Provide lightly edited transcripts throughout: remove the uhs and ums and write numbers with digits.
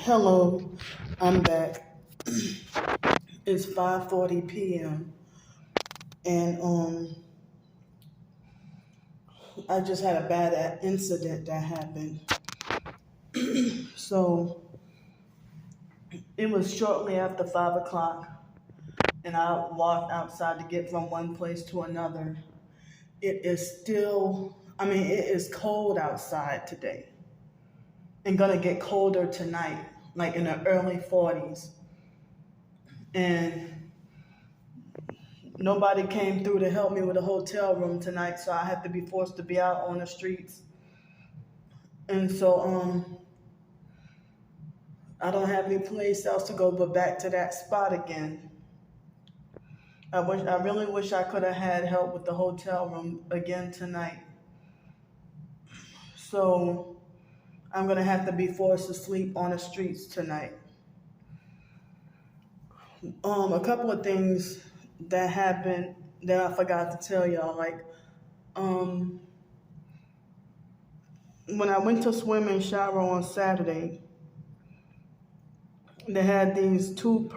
Hello, I'm back. It's 5:40 p.m. and I just had a bad incident that happened. So it was shortly after 5 o'clock, and I walked outside to get from one place to another. It is still, it is cold outside today, and gonna get colder tonight, like in the early 40s. And nobody came through to help me with a hotel room tonight, so I had to be forced to be out on the streets. And so I don't have any place else to go but back to that spot again. I really wish I could have had help with the hotel room again tonight. So I'm gonna have to be forced to sleep on the streets tonight. A couple of things that happened that I forgot to tell y'all, like um when I went to swim and shower on Saturday, they had these two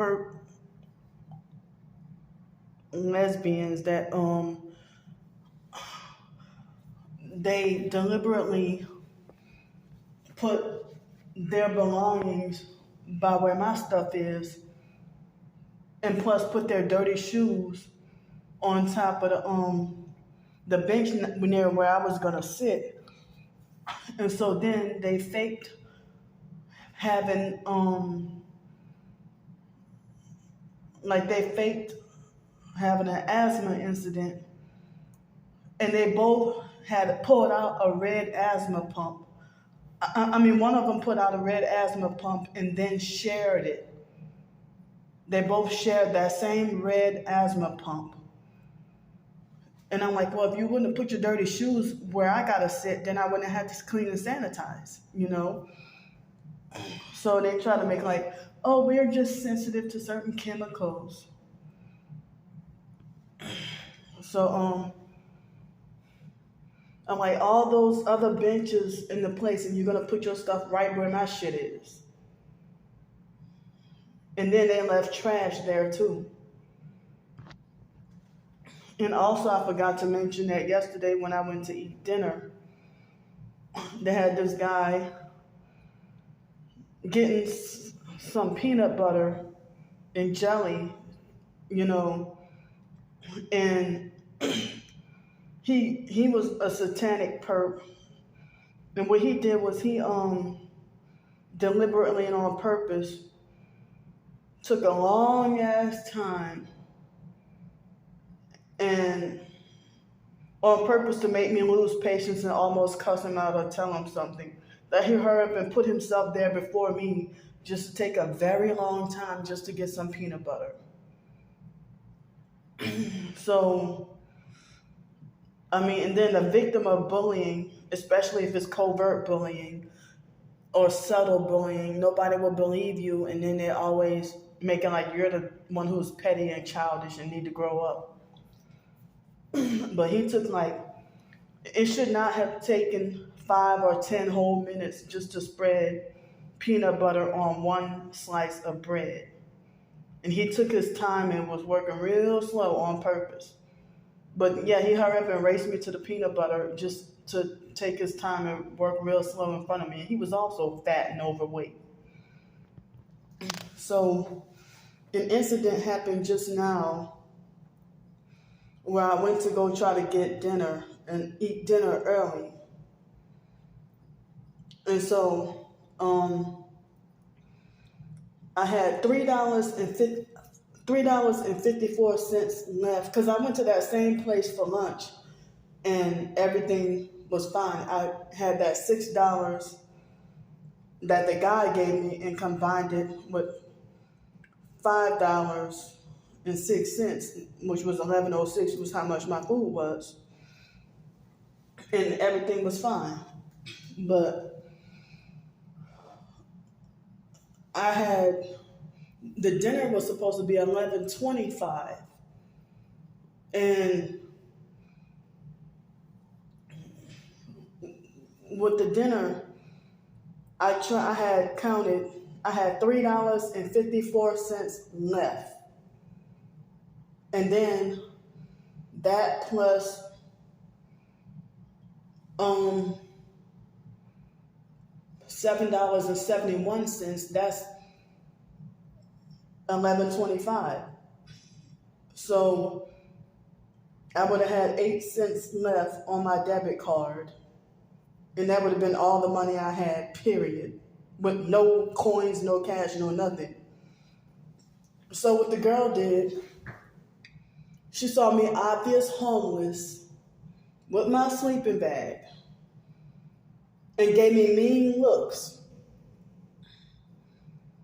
lesbians that they deliberately put their belongings by where my stuff is, and plus put their dirty shoes on top of the bench near where I was gonna sit. And so then they faked having they faked having an asthma incident, and they both had pulled out a red asthma pump. One of them put out a red asthma pump and then shared it. They both shared that same red asthma pump. And I'm like, well, if you wouldn't have put your dirty shoes where I gotta sit, then I wouldn't have had to clean and sanitize, you know? So they try to make like, oh, we're just sensitive to certain chemicals. So I'm like, all those other benches in the place, and you're gonna put your stuff right where my shit is. And then they left trash there too. And also, I forgot to mention that yesterday when I went to eat dinner, they had this guy getting some peanut butter and jelly, you know, and he was a satanic perp. And what he did was he deliberately and on purpose took a long ass time and on purpose to make me lose patience and almost cuss him out or tell him something. That he hurry up and put himself there before me just to take a very long time just to get some peanut butter. So, and then the victim of bullying, especially if it's covert bullying or subtle bullying, nobody will believe you, and then they're always making like you're the one who's petty and childish and need to grow up. But he took it should not have taken 5 or 10 whole minutes just to spread peanut butter on one slice of bread. And he took his time and was working real slow on purpose. But yeah, he hurried up and raced me to the peanut butter just to take his time and work real slow in front of me. And he was also fat and overweight. So an incident happened just now where I went to go try to get dinner and eat dinner early. And so I had $3.54 left because I went to that same place for lunch and everything was fine. I had that $6 that the guy gave me and combined it with $5.06, which was $11.06, was how much my food was. And everything was fine. But the dinner was supposed to be $11.25. And with the dinner, I had counted I had $3.54 left. And then that plus $7.71, that's $11.25. So I would have had 8 cents left on my debit card, and that would have been all the money I had, period. With no coins, no cash, no nothing. So what the girl did, she saw me obvious homeless with my sleeping bag and gave me mean looks.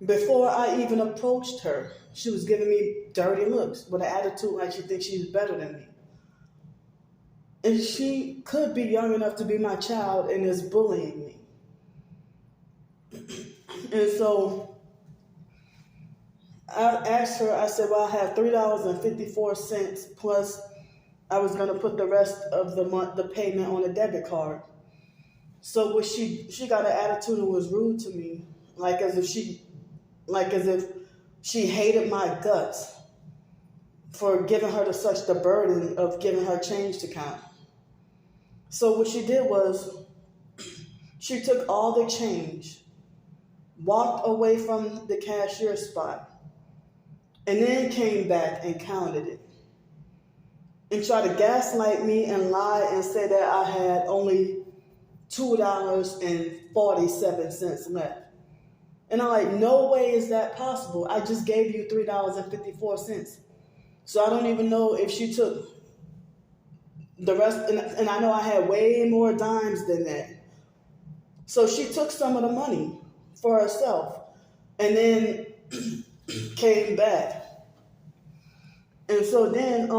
Before I even approached her, she was giving me dirty looks with an attitude like she thinks she's better than me. And she could be young enough to be my child and is bullying me. And so I asked her, I said, well, I have $3.54 plus I was going to put the rest of the month, the payment on a debit card. So what she got an attitude and was rude to me, like as if she hated my guts for giving her such the burden of giving her change to count. So what she did was she took all the change, walked away from the cashier spot, and then came back and counted it. And tried to gaslight me and lie and say that I had only $2.47 left. And I'm like, no way is that possible. I just gave you $3.54. So I don't even know if she took the rest, and I know I had way more dimes than that. So she took some of the money for herself and then came back. And so then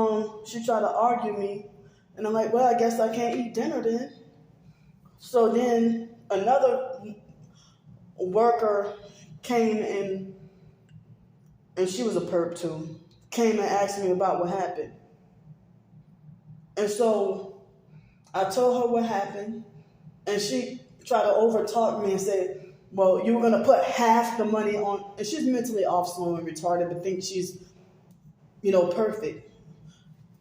she tried to argue me, and I'm like, well, I guess I can't eat dinner then. So then another worker came in, and she was a perp too, came and asked me about what happened. And so I told her what happened, and she tried to overtalk me and said, well, you were going to put half the money on, and she's mentally off, slow, and retarded, but thinks she's, perfect.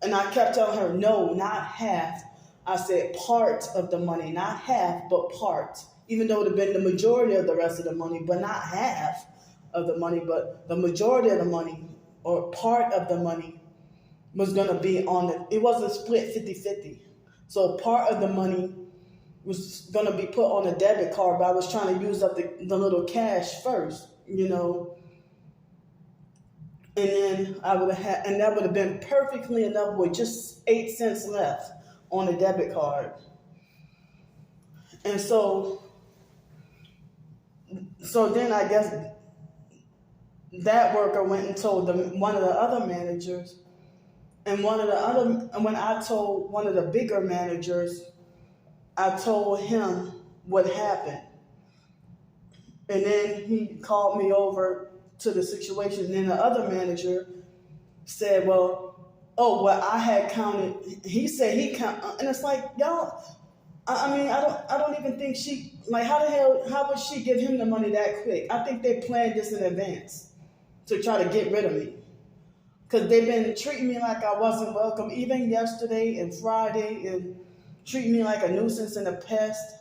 And I kept telling her, no, not half. I said part of the money, not half, but part. Even though it would have been the majority of the rest of the money, but not half of the money, but the majority of the money, or part of the money, was going to be it wasn't split 50-50. So part of the money was going to be put on a debit card, but I was trying to use up the little cash first, And then and that would have been perfectly enough with just 8 cents left on the debit card. And so then I guess that worker went and told one of the other managers, and when I told one of the bigger managers, I told him what happened. And then he called me over to the situation. And then the other manager said, I had counted. He said he counted. And it's like, y'all, I don't even think how would she give him the money that quick? I think they planned this in advance to try to get rid of me. Because they've been treating me like I wasn't welcome, even yesterday and Friday, and treating me like a nuisance and a pest.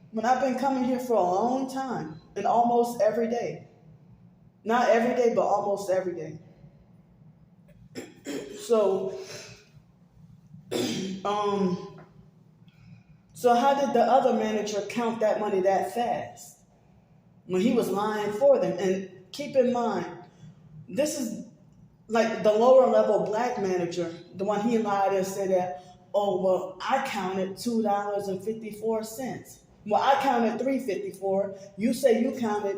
When I've been coming here for a long time, and almost every day. Not every day, but almost every day. So how did the other manager count that money that fast when he was lying for them? And keep in mind, this is like the lower level black manager, the one he lied and said that, I counted $2.54. Well, I counted $3.54. You say you counted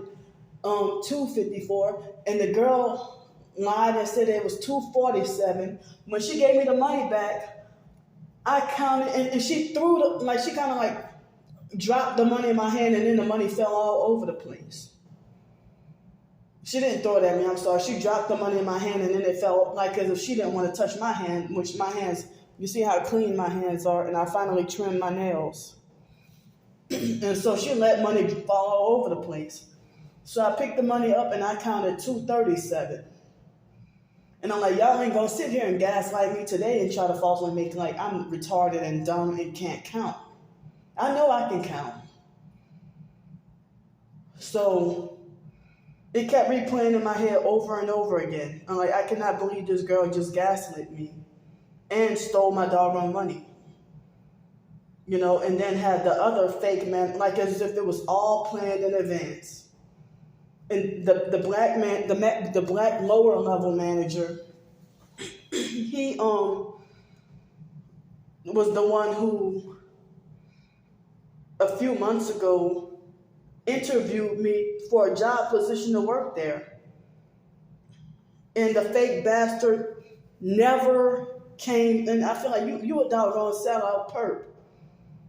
$2.54, and the girl lied and said it was $2.47. When she gave me the money back, I counted, and she threw she kind of like dropped the money in my hand, and then the money fell all over the place. She didn't throw it at me, I'm sorry. She dropped the money in my hand, and then it fell like as if she didn't want to touch my hand, which my hands, you see how clean my hands are, and I finally trimmed my nails. And so she let money fall all over the place. So I picked the money up and I counted 237. And I'm like, y'all ain't gonna sit here and gaslight me today and try to falsely make like I'm retarded and dumb and can't count. I know I can count. So it kept replaying in my head over and over again. I'm like, I cannot believe this girl just gaslit me and stole my doggone money. And then had the other fake man, like as if it was all planned in advance. And the black man, the black lower level manager, he was the one who a few months ago interviewed me for a job position to work there. And the fake bastard never came, and I feel like you a doggone sellout perp.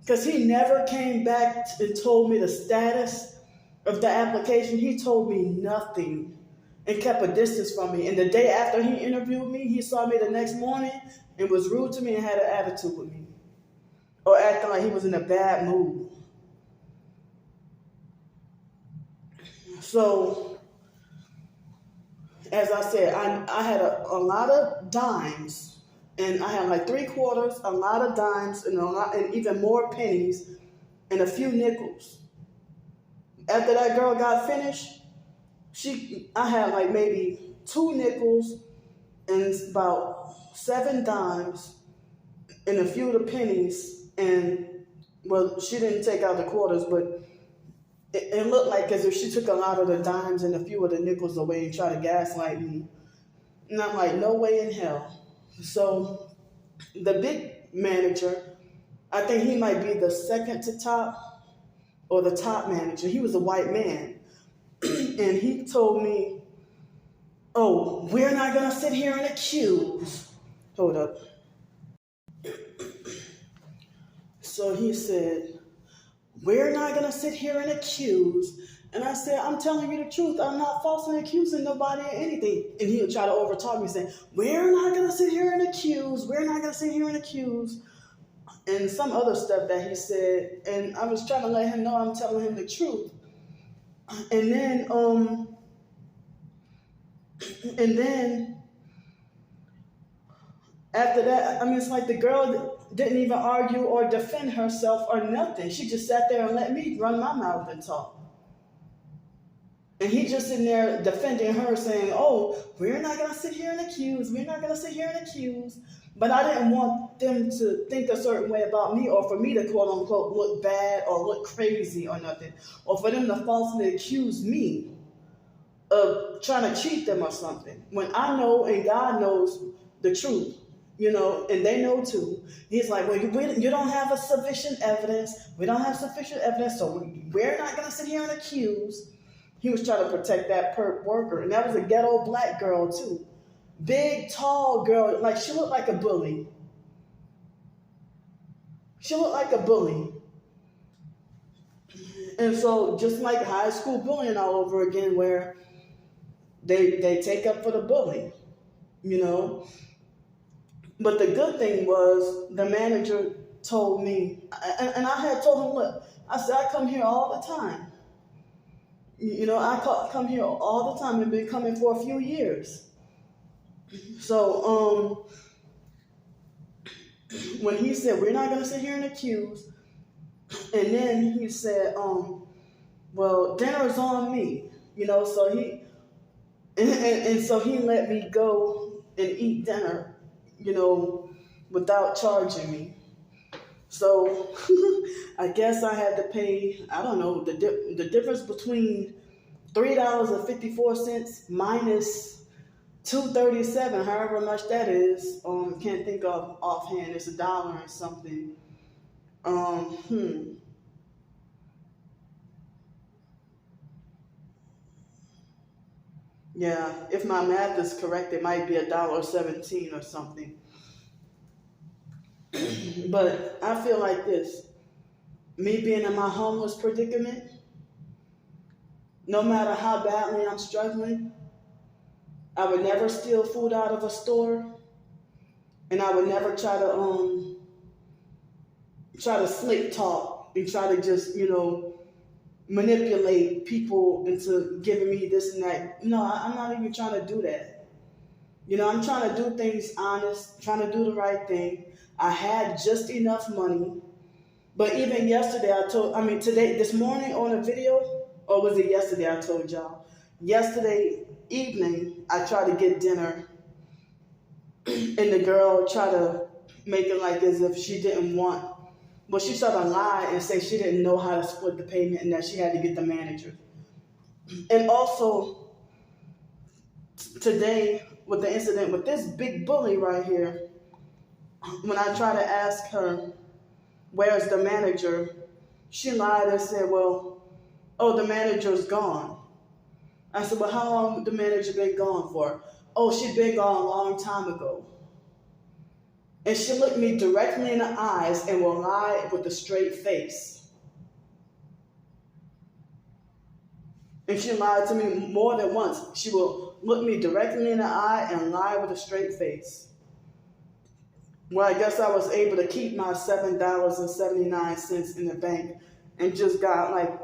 Because he never came back and told me the status of the application. He told me nothing and kept a distance from me. And the day after he interviewed me, he saw me the next morning and was rude to me and had an attitude with me. Or acting like he was in a bad mood. So, as I said, I had a lot of dimes. And I had like 3 quarters, a lot of dimes, and even more pennies, and a few nickels. After that girl got finished, I had like maybe 2 nickels and about 7 dimes and a few of the pennies. And well, she didn't take out the quarters, but it looked like as if she took a lot of the dimes and a few of the nickels away and tried to gaslight me. And I'm like, no way in hell. So the big manager, I think he might be the second to top or the top manager. He was a white man. And he told me, oh, we're not going to sit here and accuse. Hold up. So he said, we're not going to sit here and accuse. And I said, I'm telling you the truth. I'm not falsely accusing nobody of anything. And he'll try to overtalk me saying, we're not going to sit here and accuse. We're not going to sit here and accuse. And some other stuff that he said. And I was trying to let him know I'm telling him the truth. And then after that, it's like the girl didn't even argue or defend herself or nothing. She just sat there and let me run my mouth and talk. And he just sitting there defending her, saying, oh, we're not going to sit here and accuse. We're not going to sit here and accuse. But I didn't want them to think a certain way about me or for me to, quote unquote, look bad or look crazy or nothing. Or for them to falsely accuse me of trying to cheat them or something. When I know and God knows the truth, and they know too. He's like, well, you don't have a sufficient evidence. We don't have sufficient evidence, so we're not going to sit here and accuse. He was trying to protect that perp worker. And that was a ghetto black girl, too. Big, tall girl. Like, she looked like a bully. And so, just like high school bullying all over again, where they take up for the bully, But the good thing was, the manager told me, and I had told him, look, I said, I come here all the time. I come here all the time and been coming for a few years. So, when he said, we're not going to sit here and accuse, and then he said, well, dinner's on me, so he, and so he let me go and eat dinner, without charging me. So I guess I had to pay, I don't know, the difference between $3.54 minus $2.37, however much that is. Can't think of offhand. It's $1 and something. Yeah, if my math is correct, it might be $1.17 or something. But I feel like this, me being in my homeless predicament, no matter how badly I'm struggling, I would never steal food out of a store, and I would never try to slick talk and try to just, manipulate people into giving me this and that. No, I'm not even trying to do that. I'm trying to do things honest, trying to do the right thing. I had just enough money. But even yesterday, today, this morning on a video, or was it yesterday I told y'all? Yesterday evening, I tried to get dinner, and the girl tried to make it like as if she didn't want, but she tried to lie and say she didn't know how to split the payment and that she had to get the manager. And also, today, with the incident with this big bully right here, when I tried to ask her, where's the manager? She lied and said, well, oh, the manager's gone. I said, well, how long the manager been gone for? Oh, she'd been gone a long time ago. And she looked me directly in the eyes and will lie with a straight face. And she lied to me more than once. She will look me directly in the eye and lie with a straight face. Well, I guess I was able to keep my $7.79 in the bank and just got like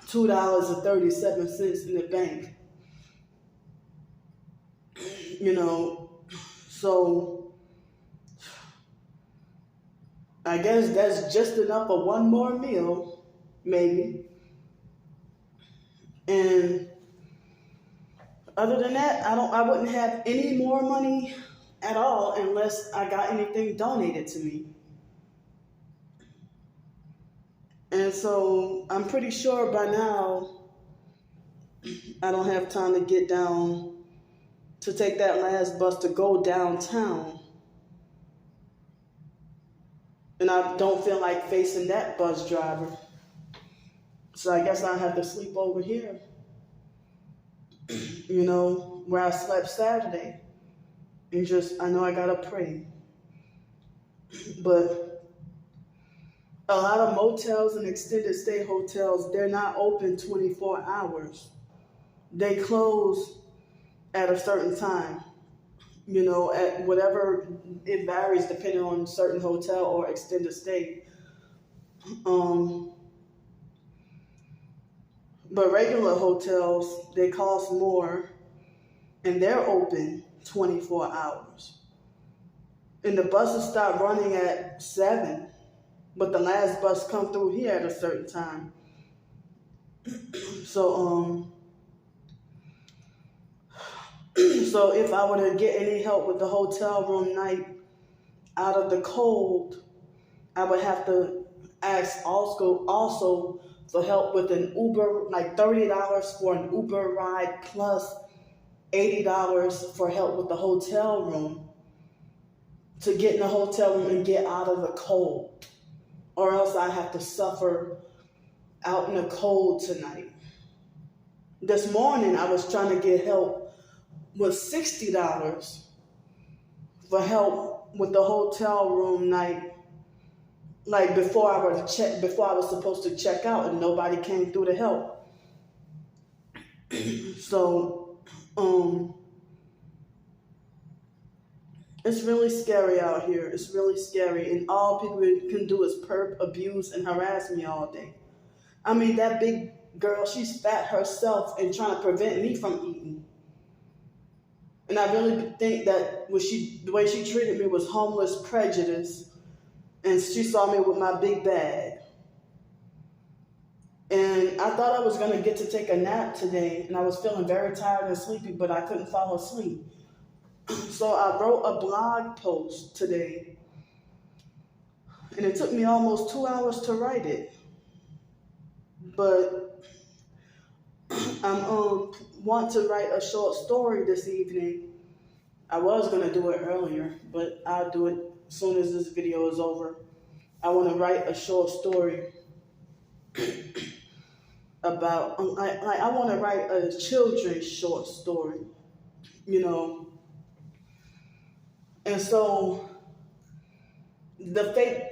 $2.37 in the bank. So I guess that's just enough for one more meal, maybe. And other than that, I wouldn't have any more money at all unless I got anything donated to me. And so I'm pretty sure by now I don't have time to get down to take that last bus to go downtown. And I don't feel like facing that bus driver. So I guess I have to sleep over here, where I slept Saturday. And I know I gotta pray. But a lot of motels and extended stay hotels, they're not open 24 hours. They close at a certain time. At whatever, it varies depending on certain hotel or extended stay. But regular hotels, they cost more and they're open 24 hours. And the buses stop running at 7, but the last bus come through here at a certain time. So if I were to get any help with the hotel room night out of the cold, I would have to ask also for help with an Uber, like $30 for an Uber ride plus $80 for help with the hotel room to get in the hotel room and get out of the cold. Or else I have to suffer out in the cold tonight. This morning I was trying to get help with $60 for help with the hotel room night, like before I was supposed to check out, and nobody came through to help. So it's really scary out here. It's really scary, and all people can do is perp, abuse, and harass me all day. I mean, that big girl, she's fat herself and trying to prevent me from eating. And I really think that the way she treated me was homeless prejudice. And she saw me with my big bag. And I thought I was going to get to take a nap today. And I was feeling very tired and sleepy, but I couldn't fall asleep. So I wrote a blog post today. And it took me almost 2 hours to write it. But I want to write a short story this evening. I was going to do it earlier, but I'll do it as soon as this video is over. I want to write a short story about, I want to write a children's short story, And so the fake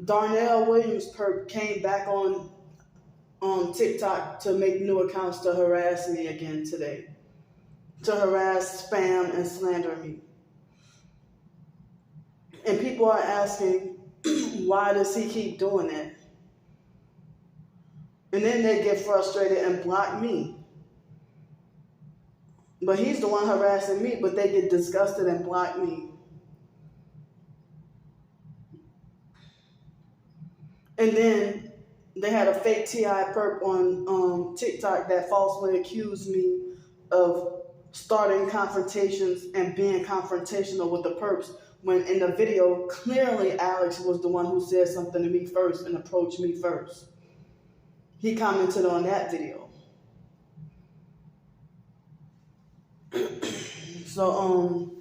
Darnell Williams perp came back on TikTok to make new accounts to harass me again today. To harass, spam, and slander me. And people are asking, why does he keep doing that? And then they get frustrated and block me. But he's the one harassing me, but they get disgusted and block me. And then they had a fake TI perp on TikTok that falsely accused me of starting confrontations and being confrontational with the perps, when in the video, clearly Alex was the one who said something to me first and approached me first. He commented on that video. So,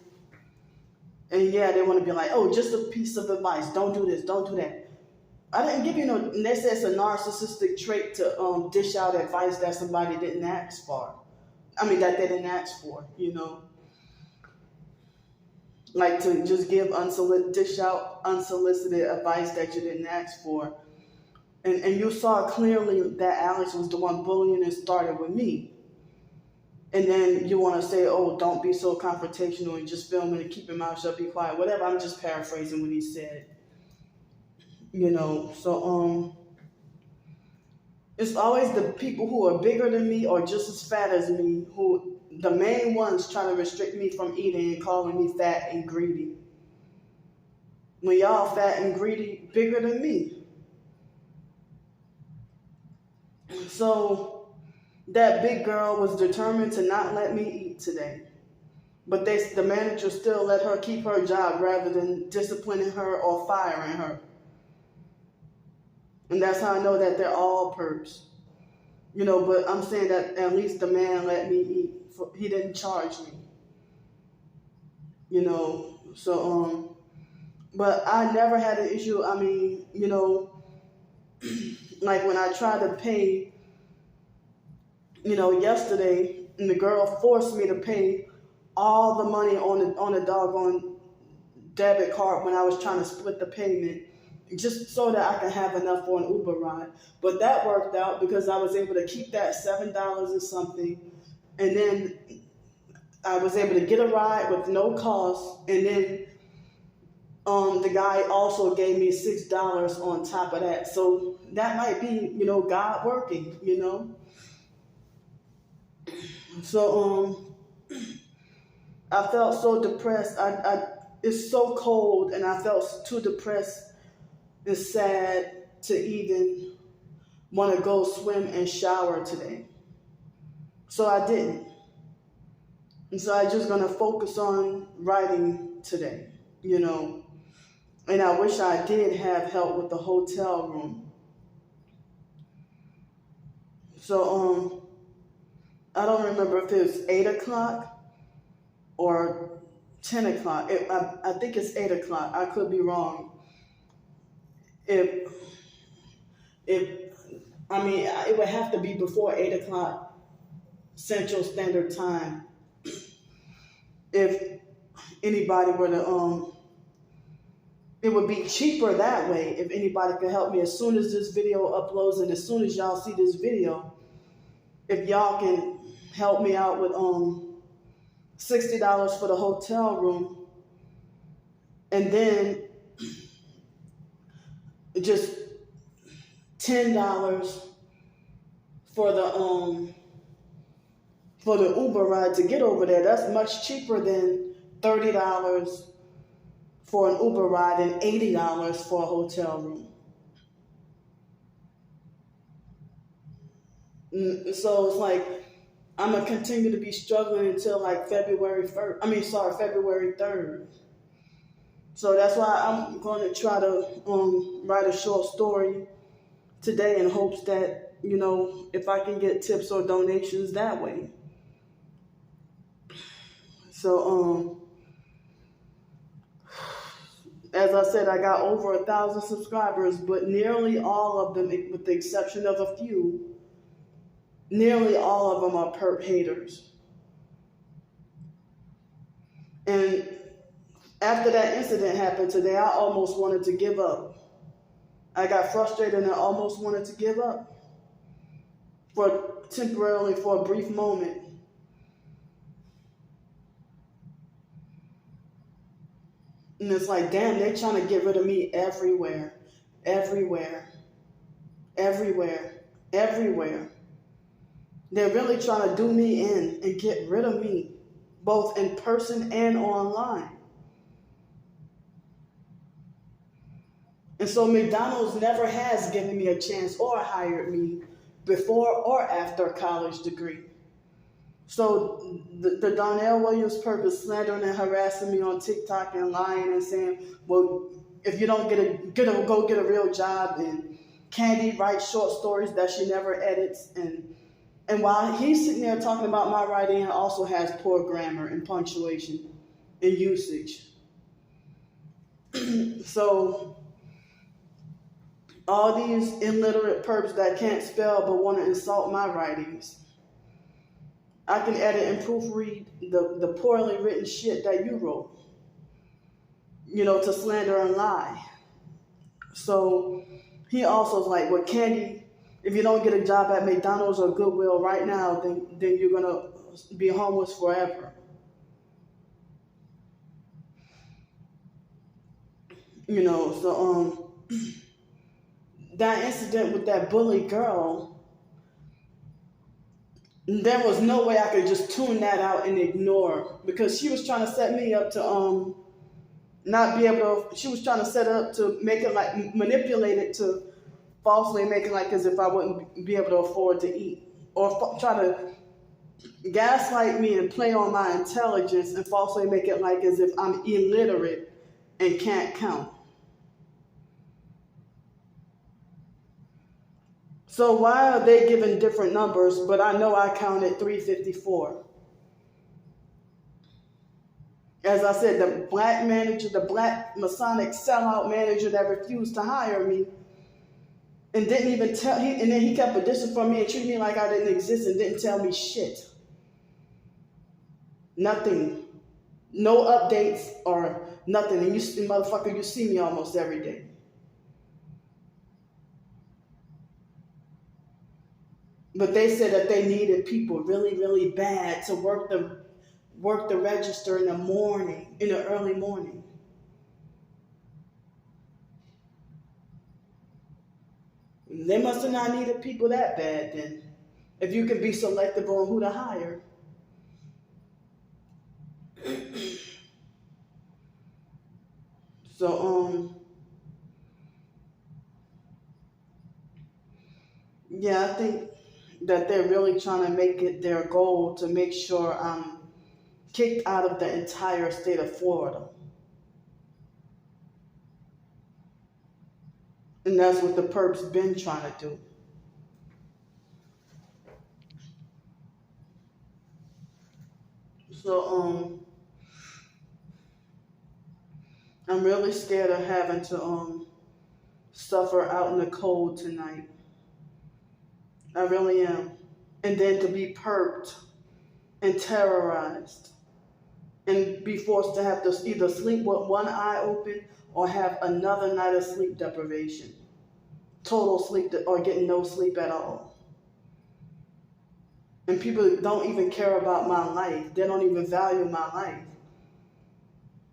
and yeah, they want to be like, oh, just a piece of advice. Don't do this, don't do that. I didn't give you no, and they say it's a narcissistic trait to dish out advice that somebody didn't ask for. That they didn't ask for, Like to just dish out unsolicited advice that you didn't ask for. And you saw clearly that Alex was the one bullying and started with me. And then you want to say, oh, don't be so confrontational and just film it and keep your mouth shut, be quiet, whatever. I'm just paraphrasing what he said. So it's always the people who are bigger than me or just as fat as me who the main ones trying to restrict me from eating and calling me fat and greedy. When y'all fat and greedy, bigger than me. So that big girl was determined to not let me eat today. But the manager still let her keep her job rather than disciplining her or firing her. And that's how I know that they're all perps. But I'm saying that at least the man let me eat. He didn't charge me. So, but I never had an issue. Like when I tried to pay, yesterday, and the girl forced me to pay all the money on the doggone debit card when I was trying to split the payment, just so that I can have enough for an Uber ride. But that worked out because I was able to keep that $7 and something, and then I was able to get a ride with no cost, and then the guy also gave me $6 on top of that. So that might be, God working, So I felt so depressed. It's so cold, and I felt too depressed and sad to even want to go swim and shower today. So I didn't. And so I'm just going to focus on writing today, And I wish I did have help with the hotel room. So I don't remember if it was 8 o'clock or 10 o'clock. I think it's 8 o'clock. I could be wrong. It would have to be before 8 o'clock Central Standard Time. If anybody were to, it would be cheaper that way if anybody could help me as soon as this video uploads and as soon as y'all see this video. If y'all can help me out with $60 for the hotel room, and then just $10 for the Uber ride to get over there. That's much cheaper than $30 for an Uber ride and $80 for a hotel room. So it's like I'm gonna continue to be struggling until like February 3rd. So that's why I'm going to try to write a short story today in hopes that, if I can get tips or donations that way. So, as I said, I got over 1,000 subscribers, but nearly all of them, with the exception of a few, nearly all of them are perp haters. And after that incident happened today, I almost wanted to give up. I got frustrated and I almost wanted to give up temporarily for a brief moment. And it's like, damn, they're trying to get rid of me everywhere. everywhere. They're really trying to do me in and get rid of me, both in person and online. And so McDonald's never has given me a chance or hired me before or after a college degree. So the Darnell Williams purpose slandering and harassing me on TikTok and lying and saying, well, if you don't go get a real job, and Candy writes short stories that she never edits, and while he's sitting there talking about my writing, it also has poor grammar and punctuation and usage. So all these illiterate perps that can't spell but want to insult my writings, I can edit and proofread the poorly written shit that you wrote, to slander and lie. So he also is like, well, Candy, if you don't get a job at McDonald's or Goodwill right now, then you're going to be homeless forever. So that incident with that bully girl, there was no way I could just tune that out and ignore, because she was trying to set me up to not be able to, she was trying to set it up to make it like, manipulate it to falsely make it like as if I wouldn't be able to afford to eat, or try to gaslight me and play on my intelligence and falsely make it like as if I'm illiterate and can't count. So why are they giving different numbers, but I know I counted 354? As I said, the black manager, the black Masonic sellout manager that refused to hire me and didn't even tell, and then he kept a distance from me and treated me like I didn't exist and didn't tell me shit. Nothing. No updates or nothing. And motherfucker, you see me almost every day. But they said that they needed people really, really bad to work the register in the early morning. They must have not needed people that bad then, if you could be selective on who to hire. So, yeah, I think that they're really trying to make it their goal to make sure I'm kicked out of the entire state of Florida. And that's what the perps been trying to do. So, I'm really scared of having to suffer out in the cold tonight. I really am. And then to be perped and terrorized and be forced to have to either sleep with one eye open or have another night of sleep deprivation. Total sleep or getting no sleep at all. And people don't even care about my life. They don't even value my life.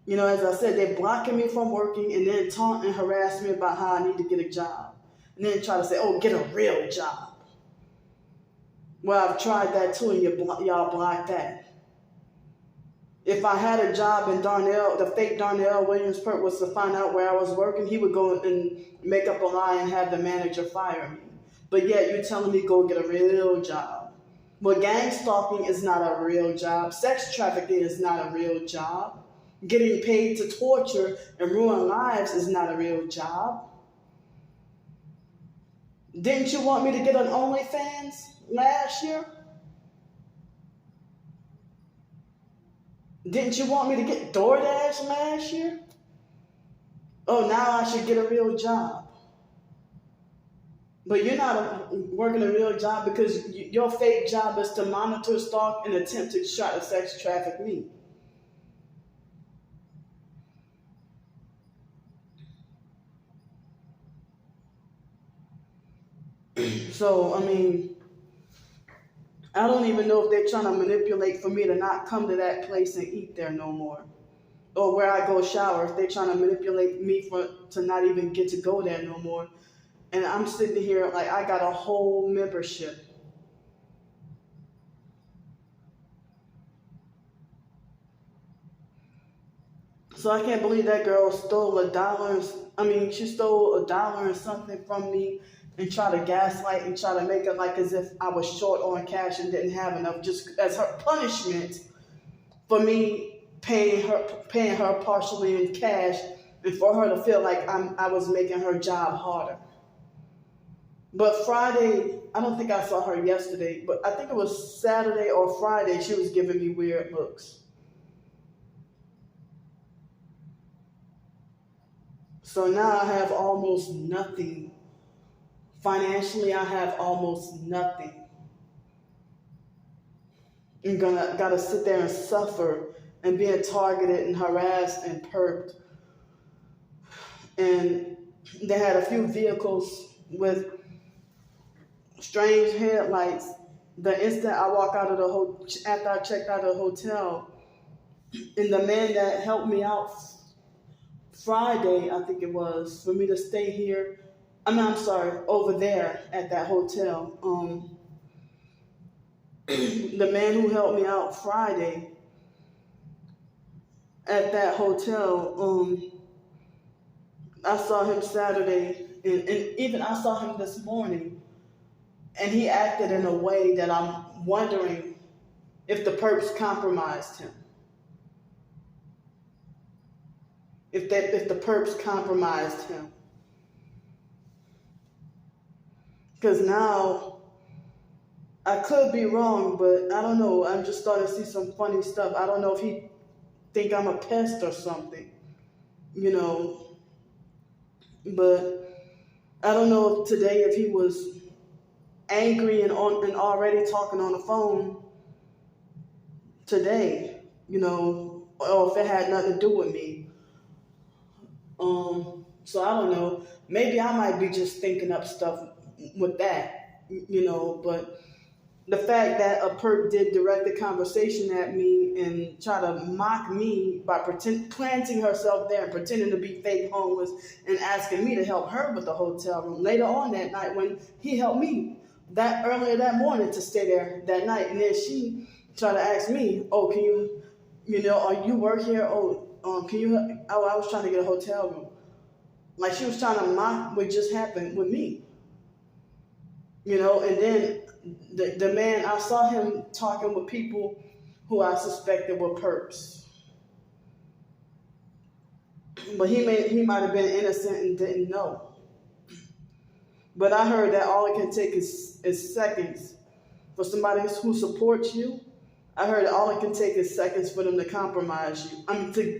As I said, they're blocking me from working and then taunt and harass me about how I need to get a job. And then try to say, oh, get a real job. Well, I've tried that too, and y'all blocked that. If I had a job in Darnell, the fake Darnell Williams perp was to find out where I was working, he would go and make up a lie and have the manager fire me. But yet you're telling me go get a real job. Well, gang stalking is not a real job. Sex trafficking is not a real job. Getting paid to torture and ruin lives is not a real job. Didn't you want me to get on OnlyFans last year? Didn't you want me to get DoorDash last year? Oh, now I should get a real job. But you're not working a real job because your fake job is to monitor, stalk, and attempt to try to sex traffic me. So, I don't even know if they're trying to manipulate for me to not come to that place and eat there no more. Or where I go shower, if they're trying to manipulate me to not even get to go there no more. And I'm sitting here like I got a whole membership. So I can't believe that girl stole $1. I mean, she stole $1 and something from me and try to gaslight and try to make it like as if I was short on cash and didn't have enough, just as her punishment for me paying her partially in cash, and for her to feel like I was making her job harder. But Friday, I don't think I saw her yesterday, but I think it was Saturday or Friday, she was giving me weird looks. So now I have almost nothing. Financially, I have almost nothing. I'm gotta sit there and suffer and being targeted and harassed and perked. And they had a few vehicles with strange headlights. The instant I walk out of after I checked out of the hotel, and the man that helped me out Friday, I think it was, for me to stay here. I'm sorry, over there at that hotel. The man who helped me out Friday at that hotel, I saw him Saturday, and even I saw him this morning, and he acted in a way that I'm wondering if the perps compromised him. If the perps compromised him. Because now, I could be wrong, but I don't know. I'm just starting to see some funny stuff. I don't know if he think I'm a pest or something, But I don't know if today if he was angry and already talking on the phone today, or if it had nothing to do with me. So I don't know. Maybe I might be just thinking up stuff with that, but the fact that a perp did direct the conversation at me and try to mock me by planting herself there and pretending to be fake homeless and asking me to help her with the hotel room later on that night when he helped me earlier that morning to stay there that night. And then she tried to ask me, oh, can you work here? Can you, I was trying to get a hotel room. Like she was trying to mock what just happened with me. And then the man, I saw him talking with people who I suspected were perps. But he might have been innocent and didn't know. But I heard that all it can take is seconds for somebody who supports you. I heard that all it can take is seconds for them to compromise you.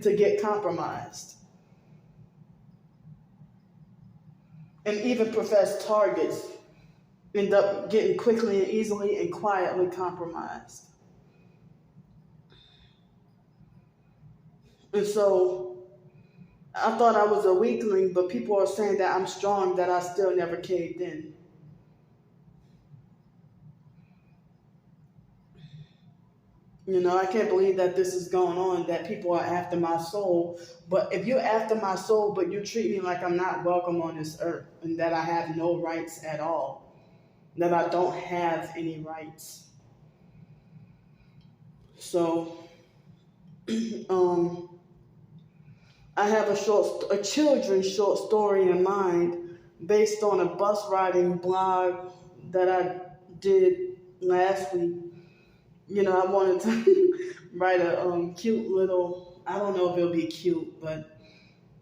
To get compromised. And even professed targets end up getting quickly and easily and quietly compromised. And so I thought I was a weakling, but people are saying that I'm strong, that I still never caved in. I can't believe that this is going on, that people are after my soul. But if you're after my soul, but you treat me like I'm not welcome on this earth and that I have no rights at all, that I don't have any rights. So, I have a children's short story in mind based on a bus riding blog that I did last week. I wanted to write a cute little, I don't know if it'll be cute, but,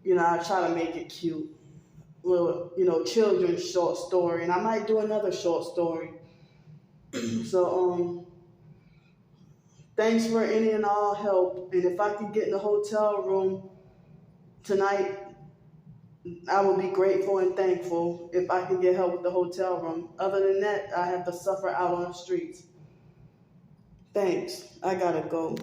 I try to make it cute. Little, children's short story. And I might do another short story. So, thanks for any and all help. And if I can get in the hotel room tonight, I will be grateful and thankful if I can get help with the hotel room. Other than that, I have to suffer out on the streets. Thanks. I gotta go.